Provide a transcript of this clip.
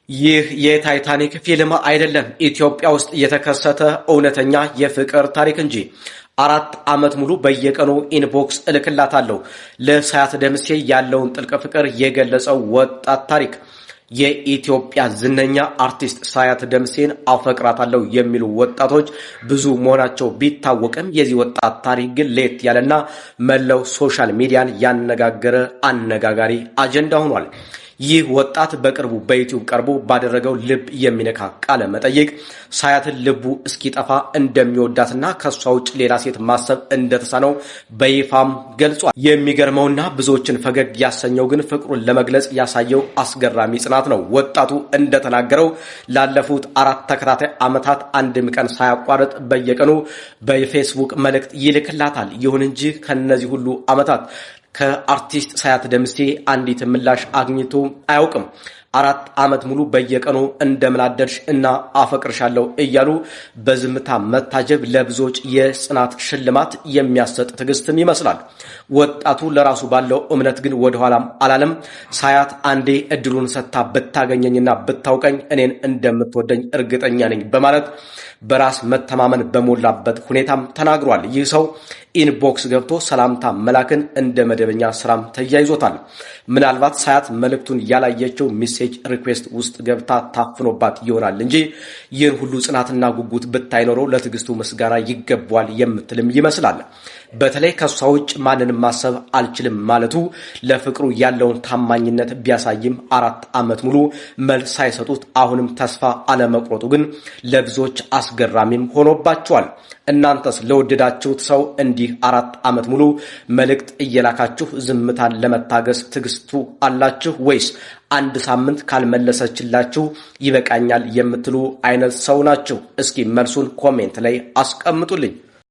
ይህ የታይታኒክ ፊልም አይደለም፣ ኢትዮጵያ ውስጥ የተከሰተ እውነተኛ የፍቅር ታሪክ እንጂ። 4 ዓመት ሙሉ በየቀኑ ኢንቦክስ እልክላታለሁ። ለሳያት ደምሴ ያለውን ጥልቅ ፍቅር የገለጸው ወጣት ታሪክ። የኢትዮጵያ ዝነኛ አርቲስት ሳያት ደምሴን አፈቅራታለሁ የሚሉ ወጣቶች ብዙ መሆናቸው ቢታወቅም የዚህ ወጣት ታሪክ ግን ለየት ያለና መላው ሶሻል ሚዲያን ያነጋገረ አነጋጋሪ አጀንዳ ሆኗል። ይህ ወጣት በቅርቡ በዩቲዩብ ቀርቦ ባደረገው ልብ የሚነካ ቃለ መጠይቅ ሳያትን ልቡ እስኪጠፋ እንደሚወዳትና ከሷ ውጭ ሌላ ሴት ማሰብ እንደተሳነው በይፋም ገልጿል። የሚገርመውና ብዙዎችን ፈገግ ያሰኘው ግን ፍቅሩን ለመግለጽ ያሳየው አስገራሚ ጽናት ነው። ወጣቱ እንደተናገረው ላለፉት 4 ተከታታይ ዓመታት አንድም ቀን ሳያቋርጥ በየቀኑ በፌስቡክ መልእክት ይልክላታል። ይሁን እንጂ ከነዚህ ሁሉ ዓመታት ከአርቲስት ሳያት ደምሴ አንዲት ምላሽ አግኝቶ አያውቅም። 4 ዓመት ሙሉ በየቀኑ እንደምን አደርሽ እና አፈቅርሻለሁ እያሉ በዝምታ መታጀብ ለብዙዎች የጽናት ሽልማት የሚያሰጥ ትዕግስትም ይመስላል። ወጣቱ ለራሱ ባለው እምነት ግን ወደኋላም አላለም። ሳያት አንዴ እድሉን ሰጥታ ብታገኘኝና ብታውቀኝ እኔን እንደምትወደኝ እርግጠኛ ነኝ በማለት በራስ መተማመን በሞላበት ሁኔታም ተናግሯል። ይህ ሰው ኢንቦክስ ገብቶ ሰላምታ መላክን እንደ መደበኛ ስራም ተያይዞታል። ምናልባት ሳያት መልእክቱን ያላየችው ሜሴጅ ሪኩዌስት ውስጥ ገብታ ታፍኖባት ይሆናል እንጂ ይህን ሁሉ ጽናትና ጉጉት ብታይኖረው ለትዕግስቱ ምስጋና ይገባዋል የምትልም ይመስላል። በተለይ ከሷ ውጭ ማንንም ማሰብ አልችልም ማለቱ ለፍቅሩ ያለውን ታማኝነት ቢያሳይም 4 ዓመት ሙሉ መልስ ሳይሰጡት አሁንም ተስፋ አለመቁረጡ ግን ለብዙዎች አስገራሚም ሆኖባቸዋል። እናንተስ ለወደዳችሁት ሰው እንዲህ 4 ዓመት ሙሉ መልእክት እየላካችሁ ዝምታን ለመታገስ ትዕግስቱ አላችሁ ወይስ 1 ሳምንት ካልመለሰችላችሁ ይበቃኛል የምትሉ አይነት ሰው ናችሁ? እስኪ መልሱን ኮሜንት ላይ አስቀምጡልኝ።